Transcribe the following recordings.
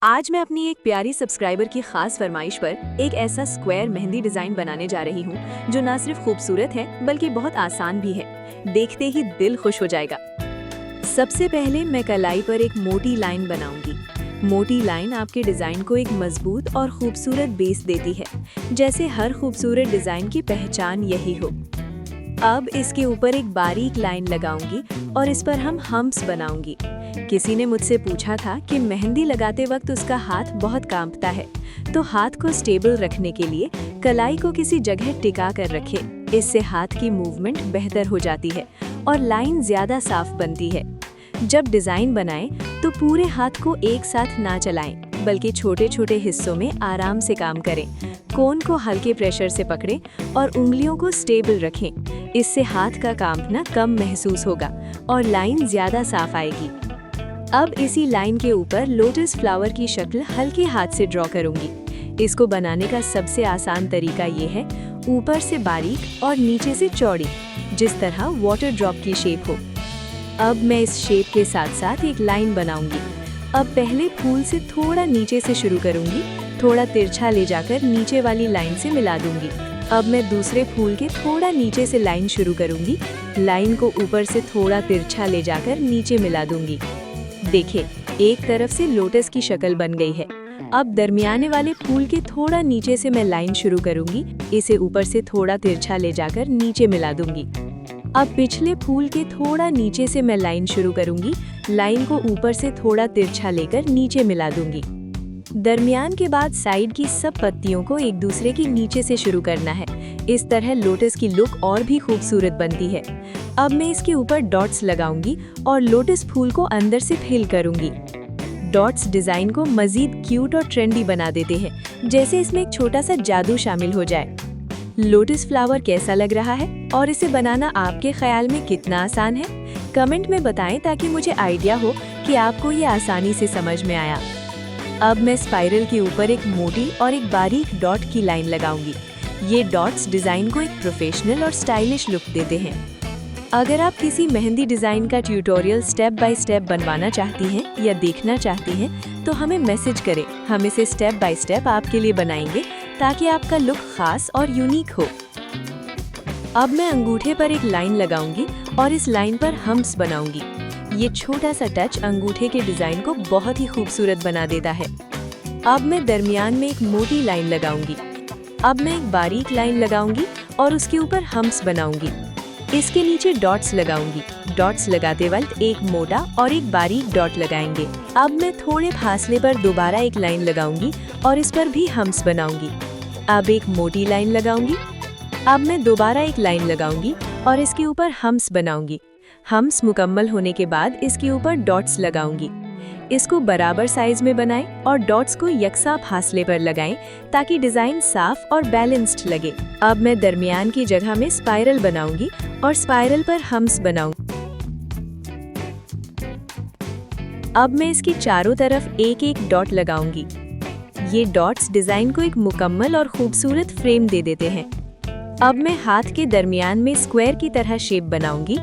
आज मैं अपनी एक प्यारी सब्सक्राइबर की खास फरमाइश पर एक ऐसा स्क्वायर मेहंदी डिजाइन बनाने जा रही हूँ जो ना सिर्फ खूबसूरत है बल्कि बहुत आसान भी है। देखते ही दिल खुश हो जाएगा। सबसे पहले मैं कलाई पर एक मोटी लाइन बनाऊंगी। मोटी लाइन आपके डिजाइन को एक मजबूत और खूबसूरत बेस देती है, जैसे हर खूबसूरत डिजाइन की पहचान यही हो। अब इसके ऊपर एक बारीक लाइन लगाऊंगी और इस पर हम हम्प्स बनाऊंगी। किसी ने मुझसे पूछा था कि मेहंदी लगाते वक्त उसका हाथ बहुत कांपता है, तो हाथ को स्टेबल रखने के लिए कलाई को किसी जगह टिका कर रखें। इससे हाथ की मूवमेंट बेहतर हो जाती है और लाइन ज्यादा साफ बनती है। जब डिजाइन बनाएं तो पूरे हाथ को एक साथ ना चलाएं, बल्कि छोटे छोटे हिस्सों में आराम से काम करें। कोन को हल्के प्रेशर से पकड़ें और उंगलियों को स्टेबल रखें। इससे हाथ का कांपना कम महसूस होगा और लाइन ज्यादा साफ आएगी। अब इसी लाइन के ऊपर लोटस फ्लावर की शक्ल हल्के हाथ से ड्रॉ करूंगी। इसको बनाने का सबसे आसान तरीका ये है, ऊपर से बारीक और नीचे से चौड़ी, जिस तरह वाटर ड्रॉप की शेप हो। अब मैं इस शेप के साथ साथ एक लाइन बनाऊंगी। अब पहले फूल से थोड़ा नीचे से शुरू करूंगी, थोड़ा तिरछा ले जाकर नीचे वाली लाइन से मिला दूंगी। अब मैं दूसरे फूल के थोड़ा नीचे से लाइन शुरू करूंगी, लाइन को ऊपर से थोड़ा तिरछा ले जाकर नीचे मिला दूंगी। देखिए, एक तरफ से लोटस की शक्ल बन गई है। अब दरमियाने वाले फूल के थोड़ा नीचे से मैं लाइन शुरू करूंगी, इसे ऊपर से थोड़ा तिरछा ले जाकर नीचे मिला दूंगी। अब पिछले फूल के थोड़ा नीचे से मैं लाइन शुरू करूंगी, लाइन को ऊपर से थोड़ा तिरछा लेकर नीचे मिला दूंगी। दरमियान के बाद साइड की सब पत्तियों को एक दूसरे के नीचे से शुरू करना है। इस तरह लोटस की लुक और भी खूबसूरत बनती है। अब मैं इसके ऊपर डॉट्स लगाऊंगी और लोटस फूल को अंदर से फिल करूंगी। डॉट्स डिजाइन को मजीद क्यूट और ट्रेंडी बना देते हैं, जैसे इसमें एक छोटा सा जादू शामिल हो जाए। लोटस फ्लावर कैसा लग रहा है और इसे बनाना आपके ख्याल में कितना आसान है? कमेंट में बताएं ताकि मुझे आइडिया हो कि आपको ये आसानी से समझ में आया। अब मैं स्पाइरल के ऊपर एक मोटी और एक बारीक डॉट की लाइन लगाऊंगी। ये डॉट्स डिजाइन को एक प्रोफेशनल और स्टाइलिश लुक देते हैं। अगर आप किसी मेहंदी डिजाइन का ट्यूटोरियल स्टेप बाय स्टेप बनवाना चाहती हैं या देखना चाहती हैं, तो हमें मैसेज करें। हम इसे स्टेप बाय स्टेप आपके लिए बनाएंगे ताकि आपका लुक खास और यूनिक हो। अब मैं अंगूठे पर एक लाइन लगाऊंगी और इस लाइन पर हम्प्स बनाऊंगी। ये छोटा सा टच अंगूठे के डिजाइन को बहुत ही खूबसूरत बना देता है। अब मैं दरमियान में एक मोटी लाइन लगाऊंगी। अब मैं एक बारीक लाइन लगाऊंगी और उसके ऊपर हम्प्स बनाऊंगी। इसके नीचे डॉट्स लगाऊंगी। डॉट्स लगाते वक्त एक मोटा और एक बारीक डॉट लगाएंगे। अब मैं थोड़े फासले पर दोबारा एक लाइन लगाऊंगी और इस पर भी हम्प्स बनाऊंगी। अब एक मोटी लाइन लगाऊंगी। अब मैं दोबारा एक लाइन लगाऊंगी और इसके ऊपर हम्प्स बनाऊंगी। हम्प्स मुकम्मल होने के बाद इसके ऊपर डॉट्स लगाऊंगी। इसको बराबर साइज में बनाएं और डॉट्स को यकसा फासले पर लगाएं ताकि डिजाइन साफ और बैलेंस्ड लगे। अब मैं दरमियान की जगह में स्पाइरल बनाऊंगी और स्पाइरल पर हम्प्स बनाऊंगी। अब मैं इसकी चारों तरफ एक एक डॉट लगाऊंगी। ये डॉट्स डिजाइन को एक मुकम्मल और खूबसूरत फ्रेम दे देते हैं। अब मैं हाथ के दरमियान में स्क्वायर की तरह शेप बनाऊंगी।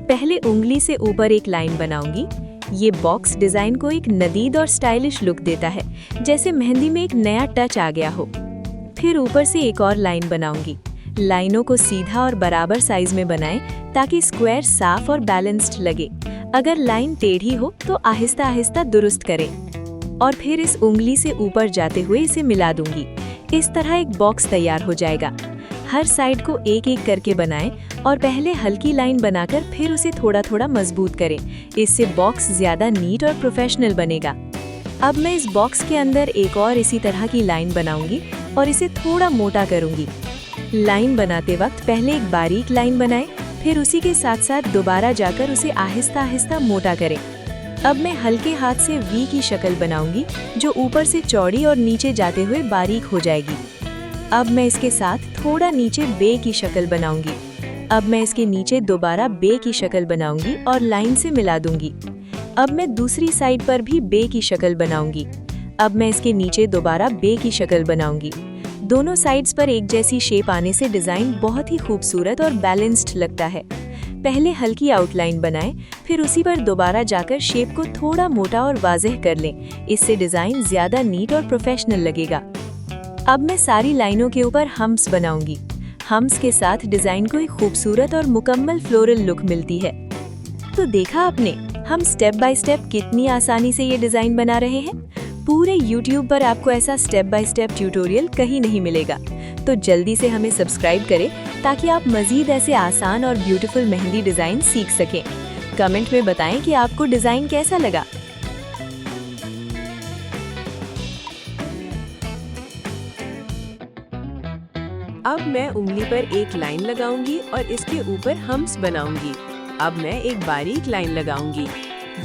पहले उंगली से ऊपर एक लाइन बनाऊंगी। ये बॉक्स डिजाइन को एक नदीद और स्टाइलिश लुक देता है, जैसे मेहंदी में एक नया टच आ गया हो। फिर ऊपर से एक और लाइन बनाऊंगी। लाइनों को सीधा और बराबर साइज में बनाएं ताकि स्क्वायर साफ और बैलेंस्ड लगे। अगर लाइन टेढ़ी हो तो आहिस्ता आहिस्ता दुरुस्त करें और फिर इस उंगली से ऊपर जाते हुए इसे मिला दूंगी। इस तरह एक बॉक्स तैयार हो जाएगा। हर साइड को एक एक करके बनाएं और पहले हल्की लाइन बनाकर फिर उसे थोड़ा थोड़ा मजबूत करें। इससे बॉक्स ज्यादा नीट और प्रोफेशनल बनेगा। अब मैं इस बॉक्स के अंदर एक और इसी तरह की लाइन बनाऊंगी और इसे थोड़ा मोटा करूंगी। लाइन बनाते वक्त पहले एक बारीक लाइन बनाएं, फिर उसी के साथ साथ दोबारा जाकर उसे आहिस्ता आहिस्ता मोटा करें। अब मैं हल्के हाथ से वी की शक्ल बनाऊंगी, जो ऊपर से चौड़ी और नीचे जाते हुए बारीक हो जाएगी। अब मैं इसके साथ थोड़ा नीचे बे की शक्ल बनाऊंगी। अब मैं इसके नीचे दोबारा बे की शक्ल बनाऊंगी और लाइन से मिला दूंगी। अब मैं दूसरी साइड पर भी बे की शक्ल बनाऊंगी। अब मैं इसके नीचे दोबारा बे की शक्ल बनाऊंगी। दोनों साइड्स पर एक जैसी शेप आने से डिजाइन बहुत ही खूबसूरत और बैलेंस्ड लगता है। पहले हल्की आउटलाइन बनाएं, फिर उसी पर दोबारा जाकर शेप को थोड़ा मोटा और वाज़ेह कर लें। इससे डिज़ाइन ज़्यादा नीट और प्रोफेशनल लगेगा। अब मैं सारी लाइनों के ऊपर हम्प्स बनाऊंगी। हम्प्स के साथ डिज़ाइन को एक खूबसूरत और मुकम्मल फ्लोरल लुक मिलती है। तो देखा आपने, हम स्टेप बाय स्टेप कितनी आसानी से ये डिज़ाइन बना रहे हैं। पूरे YouTube पर आपको ऐसा स्टेप बाय स्टेप ट्यूटोरियल कहीं नहीं मिलेगा। तो जल्दी से हमें सब्सक्राइब करें ताकि आप मज़ीद ऐसे आसान और ब्यूटीफुल मेहंदी डिज़ाइन सीख सकें। कमेंट में बताएं कि आपको डिज़ाइन कैसा लगा। अब मैं उंगली पर एक लाइन लगाऊंगी और इसके ऊपर हम्प्स बनाऊंगी। अब मैं एक बारीक लाइन लगाऊंगी।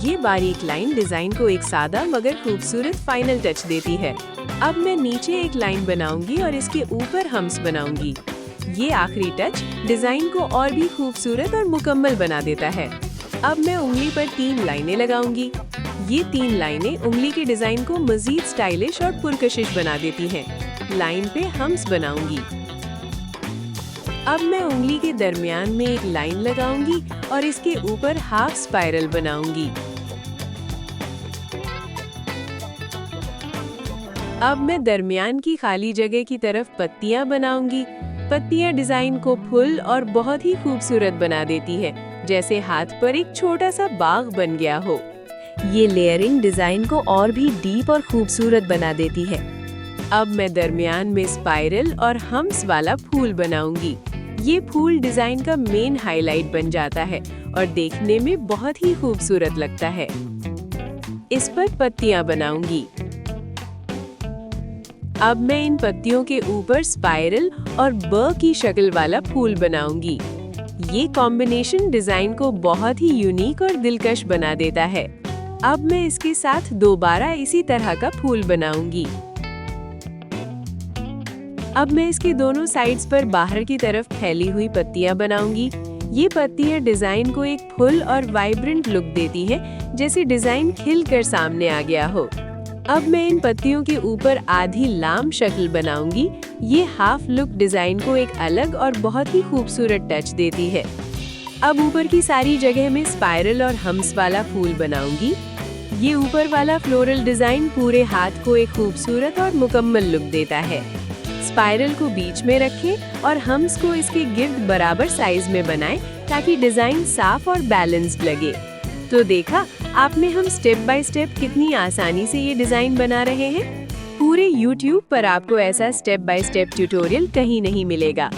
ये बारीक लाइन डिजाइन को एक सादा मगर खूबसूरत फाइनल टच देती है। अब मैं नीचे एक लाइन बनाऊंगी और इसके ऊपर हम्प्स बनाऊंगी। ये आखिरी टच डिजाइन को और भी खूबसूरत और मुकम्मल बना देता है। अब मैं उंगली पर 3 लाइनें लगाऊंगी। ये 3 लाइनें उंगली के डिजाइन को मजीद स्टाइलिश और पुरकशिश बना देती हैं। लाइन पे हम्प्स बनाऊंगी। अब मैं उंगली के दरमियान में एक लाइन लगाऊंगी और इसके ऊपर हाफ स्पाइरल बनाऊंगी। अब मैं दरमियान की खाली जगह की तरफ पत्तियां बनाऊंगी। पत्तियां डिजाइन को फुल और बहुत ही खूबसूरत बना देती है, जैसे हाथ पर एक छोटा सा बाग बन गया हो। ये लेयरिंग डिजाइन को और भी डीप और खूबसूरत बना देती है। अब मैं दरमियान में स्पाइरल और हम्प्स वाला फूल बनाऊंगी। ये फूल डिजाइन का मेन हाईलाइट बन जाता है और देखने में बहुत ही खूबसूरत लगता है। इस पर पत्तियां बनाऊंगी। अब मैं इन पत्तियों के ऊपर स्पाइरल और ब की शक्ल वाला फूल बनाऊंगी। ये कॉम्बिनेशन डिजाइन को बहुत ही यूनिक और दिलकश बना देता है। अब मैं इसके साथ दोबारा इसी तरह का फूल बनाऊंगी। अब मैं इसके दोनों साइड्स पर बाहर की तरफ फैली हुई पत्तियां बनाऊंगी। ये पत्तियां डिजाइन को एक फुल और वाइब्रेंट लुक देती हैं, जैसे डिजाइन खिलकर सामने आ गया हो। अब मैं इन पत्तियों के ऊपर आधी लाम शक्ल बनाऊंगी। ये हाफ लुक डिजाइन को एक अलग और बहुत ही खूबसूरत टच देती है। अब ऊपर की सारी जगह में स्पाइरल और हम्प्स वाला फूल बनाऊंगी। ये ऊपर वाला फ्लोरल डिजाइन पूरे हाथ को एक खूबसूरत और मुकम्मल लुक देता है। स्पाइरल को बीच में रखें और हम्प्स को इसके गिर्द बराबर साइज में बनाएं ताकि डिजाइन साफ और बैलेंस्ड लगे। तो देखा आपने, हम स्टेप बाय स्टेप कितनी आसानी से ये डिजाइन बना रहे हैं। पूरे YouTube पर आपको ऐसा स्टेप बाय स्टेप ट्यूटोरियल कहीं नहीं मिलेगा।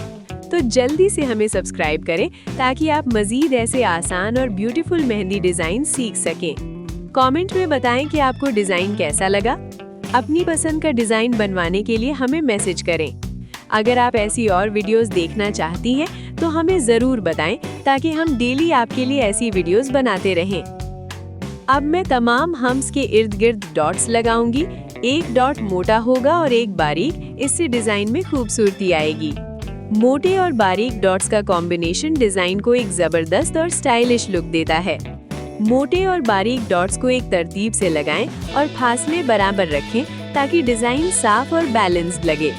तो जल्दी से हमें सब्सक्राइब करें ताकि आप मजीद ऐसे आसान और ब्यूटीफुल मेहंदी डिजाइन सीख सकें। कमेंट में बताएं कि आपको डिजाइन कैसा लगा। अपनी पसंद का डिजाइन बनवाने के लिए हमें मैसेज करें। अगर आप ऐसी और वीडियोस देखना चाहती हैं तो हमें जरूर बताएं ताकि हम डेली आपके लिए ऐसी वीडियोस बनाते रहें। अब मैं तमाम हम्प्स के इर्द गिर्द डॉट्स लगाऊंगी। एक डॉट मोटा होगा और एक बारीक, इससे डिजाइन में खूबसूरती आएगी। मोटे और बारीक डॉट्स का कॉम्बिनेशन डिजाइन को एक जबरदस्त और स्टाइलिश लुक देता है। मोटे और बारीक डॉट्स को एक तरतीब से लगाएं और फासले बराबर रखें ताकि डिजाइन साफ और बैलेंस्ड लगे।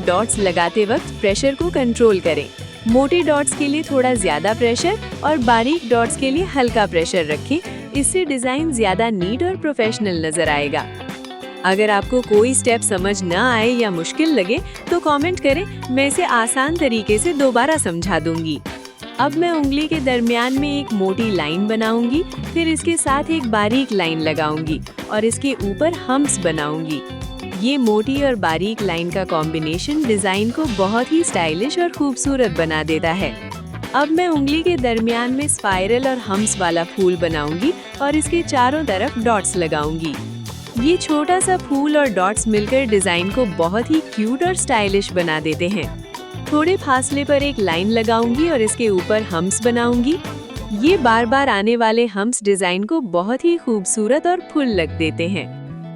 डॉट्स लगाते वक्त प्रेशर को कंट्रोल करें। मोटे डॉट्स के लिए थोड़ा ज्यादा प्रेशर और बारीक डॉट्स के लिए हल्का प्रेशर रखें। इससे डिजाइन ज्यादा नीट और प्रोफेशनल नजर आएगा। अगर आपको कोई स्टेप समझ न आए या मुश्किल लगे तो कमेंट करें, मैं इसे आसान तरीके से दोबारा समझा दूंगी। अब मैं उंगली के दरमियान में एक मोटी लाइन बनाऊंगी, फिर इसके साथ एक बारीक लाइन लगाऊंगी और इसके ऊपर हम्प्स बनाऊंगी। ये मोटी और बारीक लाइन का कॉम्बिनेशन डिजाइन को बहुत ही स्टाइलिश और खूबसूरत बना देता है। अब मैं उंगली के दरमियान में स्पाइरल और हम्प्स वाला फूल बनाऊंगी और इसके चारों तरफ डॉट्स लगाऊंगी। ये छोटा सा फूल और डॉट्स मिलकर डिजाइन को बहुत ही क्यूट और स्टाइलिश बना देते हैं। थोड़े फासले पर एक लाइन लगाऊंगी और इसके ऊपर हम्प्स बनाऊंगी। ये बार बार आने वाले हम्प्स डिजाइन को बहुत ही खूबसूरत और फुल लग देते हैं।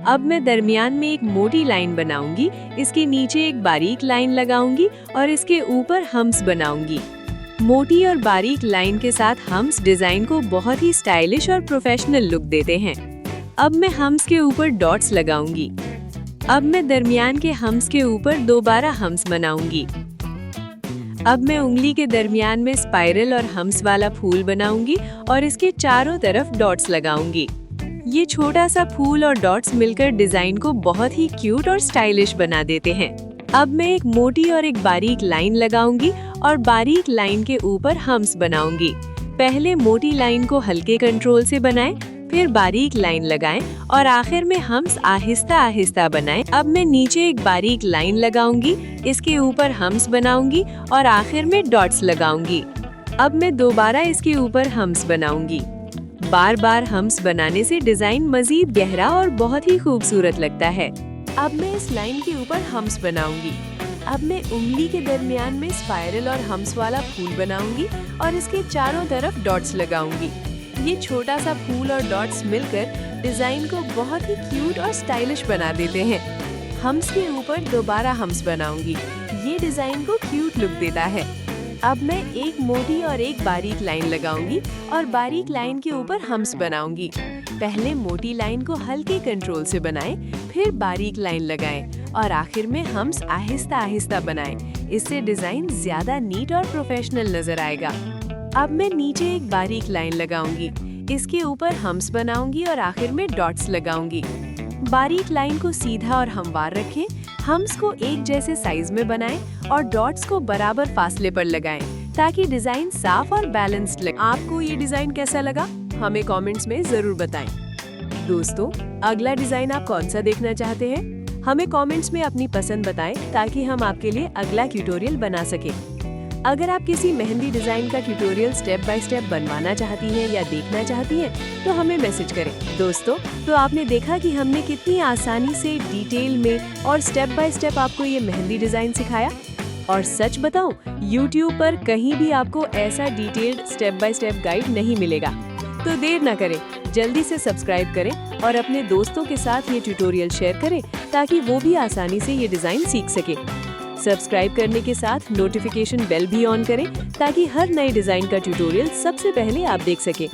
अब मैं दरमियान में एक मोटी लाइन बनाऊंगी, इसके नीचे एक बारीक लाइन लगाऊंगी और इसके ऊपर हम्प्स बनाऊंगी। मोटी और बारीक लाइन के साथ हम्प्स डिजाइन को बहुत ही स्टाइलिश और प्रोफेशनल लुक देते हैं। अब मैं हम्प्स के ऊपर डॉट्स लगाऊंगी। अब मैं दरमियान के हम्प्स के ऊपर दोबारा हम्प्स बनाऊंगी। अब मैं उंगली के दरमियान में स्पाइरल और हम्स वाला फूल बनाऊंगी और इसके चारों तरफ डॉट्स लगाऊंगी। ये छोटा सा फूल और डॉट्स मिलकर डिजाइन को बहुत ही क्यूट और स्टाइलिश बना देते हैं। अब मैं एक मोटी और एक बारीक लाइन लगाऊंगी और बारीक लाइन के ऊपर हम्स बनाऊंगी। पहले मोटी लाइन को हल्के कंट्रोल से बनाएं, फिर बारीक लाइन लगाएं और आखिर में हम्स आहिस्ता आहिस्ता बनाएं। अब मैं नीचे एक बारीक लाइन लगाऊंगी, इसके ऊपर हम्स बनाऊंगी और आखिर में डॉट्स लगाऊंगी। अब मैं दोबारा इसके ऊपर हम्स बनाऊंगी। बार बार हम्स बनाने से डिजाइन मजीद गहरा और बहुत ही खूबसूरत लगता है। अब मैं इस लाइन के ऊपर हम्स बनाऊंगी। अब मैं उंगली के दरमियान में स्पाइरल और हम्स वाला फूल बनाऊंगी और इसके चारों तरफ डॉट्स लगाऊंगी। ये छोटा सा फूल और डॉट्स मिलकर डिजाइन को बहुत ही क्यूट और स्टाइलिश बना देते हैं। हम्स के ऊपर दोबारा हम्स बनाऊंगी। ये डिजाइन को क्यूट लुक देता है। अब मैं एक मोटी और एक बारीक लाइन लगाऊंगी और बारीक लाइन के ऊपर हम्स बनाऊंगी। पहले मोटी लाइन को हल्के कंट्रोल से बनाएं, फिर बारीक लाइन लगाएं और आखिर में हम्स आहिस्ता आहिस्ता बनाएं। इससे डिजाइन ज्यादा नीट और प्रोफेशनल नजर आएगा। अब मैं नीचे एक बारीक लाइन लगाऊंगी, इसके ऊपर हम्स बनाऊंगी और आखिर में डॉट्स लगाऊंगी। बारीक लाइन को सीधा और हमवार रखें, हम्स को एक जैसे साइज में बनाएं और डॉट्स को बराबर फासले पर लगाएं ताकि डिजाइन साफ और बैलेंस्ड लगे। आपको ये डिजाइन कैसा लगा, हमें कमेंट्स में जरूर बताएं। दोस्तों, अगला डिजाइन आप कौन सा देखना चाहते हैं? हमें कमेंट्स में अपनी पसंद बताएं ताकि हम आपके लिए अगला ट्यूटोरियल बना सकें। अगर आप किसी मेहंदी डिजाइन का ट्यूटोरियल स्टेप बाय स्टेप बनवाना चाहती हैं या देखना चाहती हैं, तो हमें मैसेज करें। दोस्तों, तो आपने देखा कि हमने कितनी आसानी से डिटेल में और स्टेप बाय स्टेप आपको ये मेहंदी डिजाइन सिखाया। और सच बताऊं, YouTube पर कहीं भी आपको ऐसा detailed step by step guide नहीं मिलेगा। तो देर न करें, जल्दी से सब्सक्राइब करें और अपने दोस्तों के साथ ये ट्यूटोरियल शेयर करें ताकि वो भी आसानी से ये डिजाइन सीख सके। सब्सक्राइब करने के साथ नोटिफिकेशन बेल भी ऑन करें ताकि हर नए डिजाइन का ट्यूटोरियल सबसे पहले आप देख सकें।